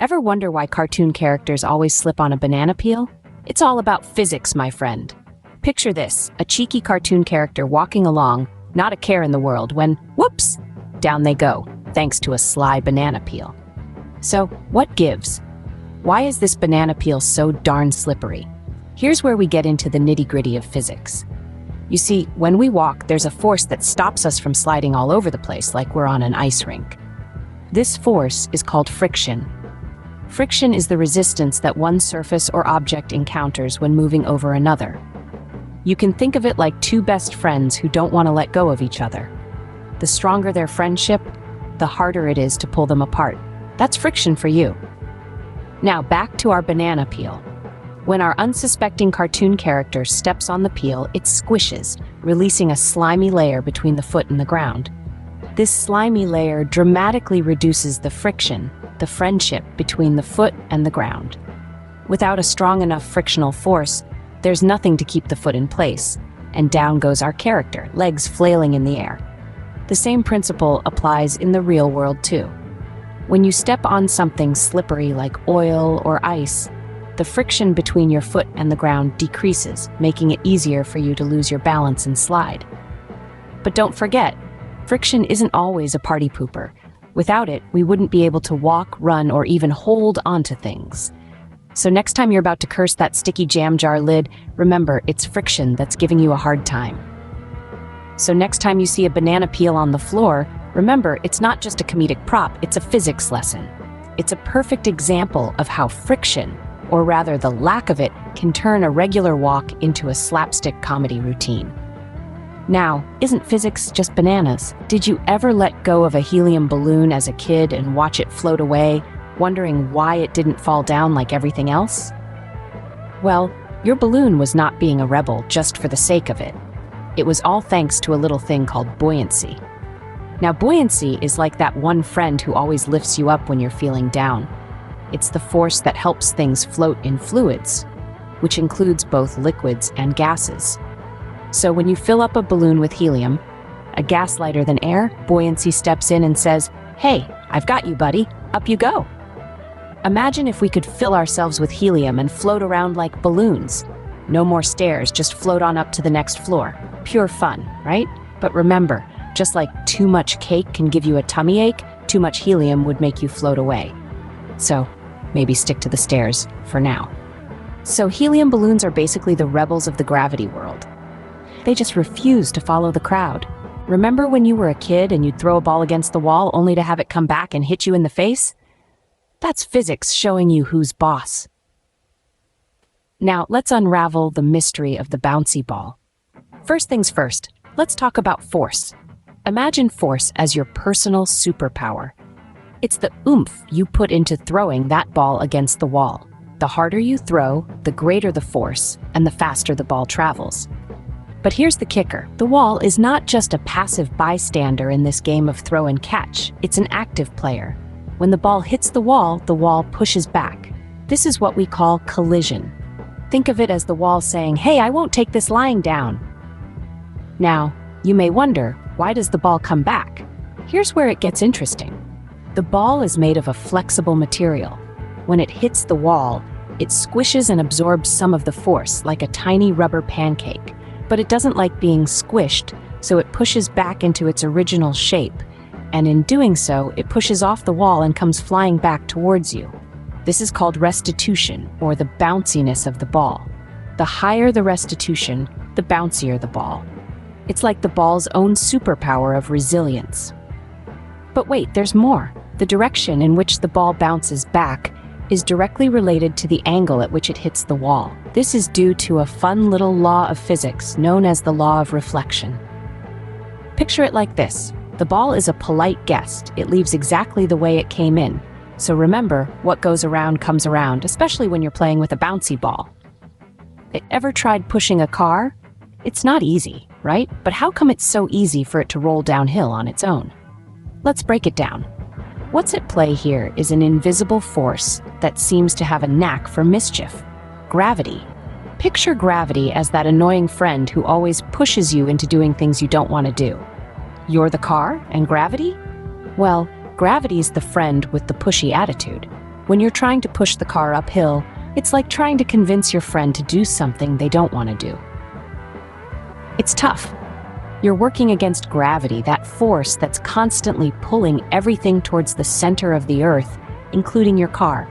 Ever wonder why cartoon characters always slip on a banana peel? It's all about physics, my friend. Picture this, a cheeky cartoon character walking along, not a care in the world, when, whoops, down they go, thanks to a sly banana peel. So, what gives? Why is this banana peel so darn slippery? Here's where we get into the nitty-gritty of physics. You see, when we walk, there's a force that stops us from sliding all over the place like we're on an ice rink. This force is called friction. Friction is the resistance that one surface or object encounters when moving over another. You can think of it like two best friends who don't want to let go of each other. The stronger their friendship, the harder it is to pull them apart. That's friction for you. Now back to our banana peel. When our unsuspecting cartoon character steps on the peel, it squishes, releasing a slimy layer between the foot and the ground. This slimy layer dramatically reduces the friction, the friendship between the foot and the ground. Without a strong enough frictional force, there's nothing to keep the foot in place, and down goes our character, legs flailing in the air. The same principle applies in the real world too. When you step on something slippery like oil or ice, the friction between your foot and the ground decreases, making it easier for you to lose your balance and slide. But don't forget, friction isn't always a party pooper. Without it, we wouldn't be able to walk, run, or even hold onto things. So next time you're about to curse that sticky jam jar lid, remember, it's friction that's giving you a hard time. So next time you see a banana peel on the floor, remember, it's not just a comedic prop, it's a physics lesson. It's a perfect example of how friction, or rather the lack of it, can turn a regular walk into a slapstick comedy routine. Now, isn't physics just bananas? Did you ever let go of a helium balloon as a kid and watch it float away, wondering why it didn't fall down like everything else? Well, your balloon was not being a rebel just for the sake of it. It was all thanks to a little thing called buoyancy. Now, buoyancy is like that one friend who always lifts you up when you're feeling down. It's the force that helps things float in fluids, which includes both liquids and gases. So when you fill up a balloon with helium, a gas lighter than air, buoyancy steps in and says, "Hey, I've got you, buddy. Up you go." Imagine if we could fill ourselves with helium and float around like balloons. No more stairs, just float on up to the next floor. Pure fun, right? But remember, just like too much cake can give you a tummy ache, too much helium would make you float away. So maybe stick to the stairs for now. So helium balloons are basically the rebels of the gravity world. They just refuse to follow the crowd. Remember when you were a kid and you'd throw a ball against the wall only to have it come back and hit you in the face? That's physics showing you who's boss. Now, let's unravel the mystery of the bouncy ball. First things first, let's talk about force. Imagine force as your personal superpower. It's the oomph you put into throwing that ball against the wall. The harder you throw, the greater the force, and the faster the ball travels. But here's the kicker. The wall is not just a passive bystander in this game of throw and catch. It's an active player. When the ball hits the wall pushes back. This is what we call collision. Think of it as the wall saying, "Hey, I won't take this lying down." Now, you may wonder, why does the ball come back? Here's where it gets interesting. The ball is made of a flexible material. When it hits the wall, it squishes and absorbs some of the force, like a tiny rubber pancake. But it doesn't like being squished, so it pushes back into its original shape. And in doing so, it pushes off the wall and comes flying back towards you. This is called restitution, or the bounciness of the ball. The higher the restitution, the bouncier the ball. It's like the ball's own superpower of resilience. But wait, there's more. The direction in which the ball bounces back is directly related to the angle at which it hits the wall. This is due to a fun little law of physics known as the law of reflection. Picture it like this. The ball is a polite guest. It leaves exactly the way it came in. So remember, what goes around comes around, especially when you're playing with a bouncy ball. Ever tried pushing a car? It's not easy, right? But how come it's so easy for it to roll downhill on its own? Let's break it down. What's at play here is an invisible force that seems to have a knack for mischief. Gravity. Picture gravity as that annoying friend who always pushes you into doing things you don't want to do. You're the car, and gravity? Well, gravity's the friend with the pushy attitude. When you're trying to push the car uphill, it's like trying to convince your friend to do something they don't want to do. It's tough. You're working against gravity, that force that's constantly pulling everything towards the center of the earth, including your car.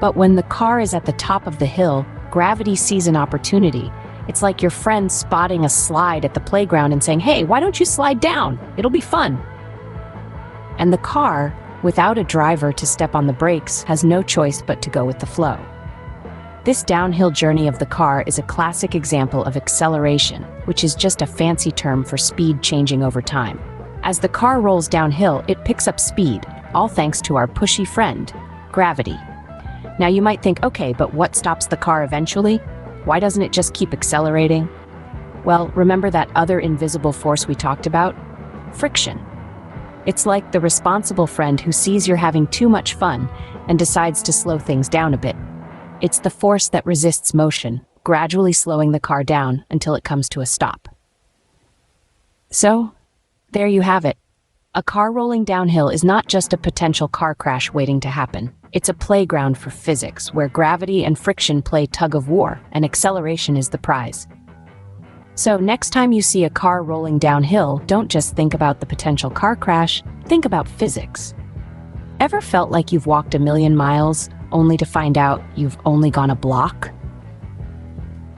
But when the car is at the top of the hill, gravity sees an opportunity. It's like your friend spotting a slide at the playground and saying, "Hey, why don't you slide down? It'll be fun." And the car, without a driver to step on the brakes, has no choice but to go with the flow. This downhill journey of the car is a classic example of acceleration, which is just a fancy term for speed changing over time. As the car rolls downhill, it picks up speed, all thanks to our pushy friend, gravity. Now you might think, okay, but what stops the car eventually? Why doesn't it just keep accelerating? Well, remember that other invisible force we talked about? Friction. It's like the responsible friend who sees you're having too much fun and decides to slow things down a bit. It's the force that resists motion, gradually slowing the car down until it comes to a stop. So, there you have it. A car rolling downhill is not just a potential car crash waiting to happen. It's a playground for physics, where gravity and friction play tug of war, and acceleration is the prize. So next time you see a car rolling downhill, don't just think about the potential car crash, think about physics. Ever felt like you've walked a million miles, only to find out you've only gone a block?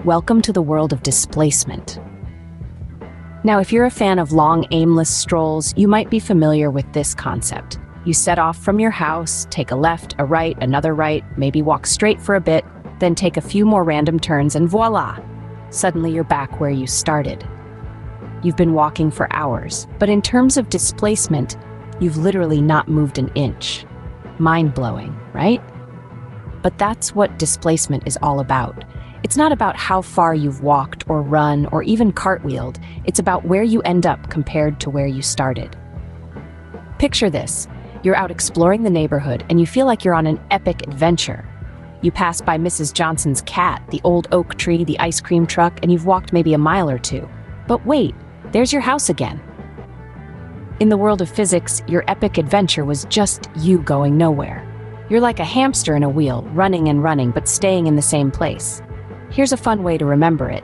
Welcome to the world of displacement. Now, if you're a fan of long, aimless strolls, you might be familiar with this concept. You set off from your house, take a left, a right, another right, maybe walk straight for a bit, then take a few more random turns, and voila! Suddenly you're back where you started. You've been walking for hours, but in terms of displacement, you've literally not moved an inch. Mind-blowing, right? But that's what displacement is all about. It's not about how far you've walked or run or even cartwheeled. It's about where you end up compared to where you started. Picture this. You're out exploring the neighborhood and you feel like you're on an epic adventure. You pass by Mrs. Johnson's cat, the old oak tree, the ice cream truck, and you've walked maybe a mile or two. But wait, there's your house again. In the world of physics, your epic adventure was just you going nowhere. You're like a hamster in a wheel, running and running, but staying in the same place. Here's a fun way to remember it.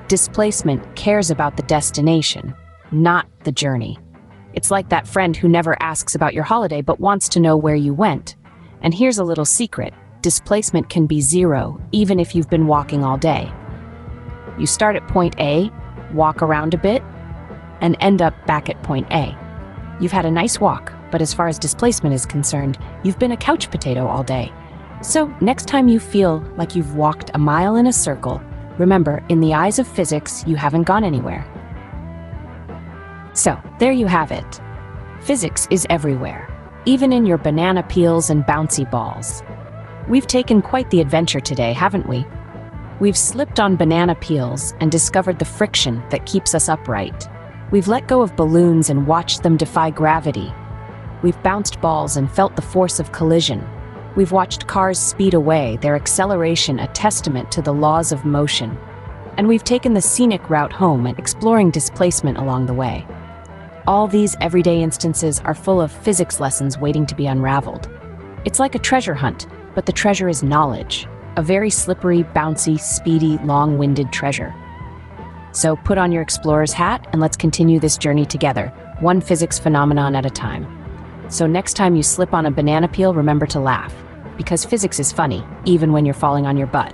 Displacement cares about the destination, not the journey. It's like that friend who never asks about your holiday but wants to know where you went. And here's a little secret. Displacement can be zero, even if you've been walking all day. You start at point A, walk around a bit, and end up back at point A. You've had a nice walk, but as far as displacement is concerned, you've been a couch potato all day. So next time you feel like you've walked a mile in a circle, remember, in the eyes of physics, you haven't gone anywhere. So, there you have it. Physics is everywhere, even in your banana peels and bouncy balls. We've taken quite the adventure today, haven't we? We've slipped on banana peels and discovered the friction that keeps us upright. We've let go of balloons and watched them defy gravity. We've bounced balls and felt the force of collision. We've watched cars speed away, their acceleration a testament to the laws of motion. And we've taken the scenic route home and exploring displacement along the way. All these everyday instances are full of physics lessons waiting to be unraveled. It's like a treasure hunt, but the treasure is knowledge. A very slippery, bouncy, speedy, long-winded treasure. So put on your explorer's hat and let's continue this journey together, one physics phenomenon at a time. So next time you slip on a banana peel, remember to laugh. Because physics is funny, even when you're falling on your butt.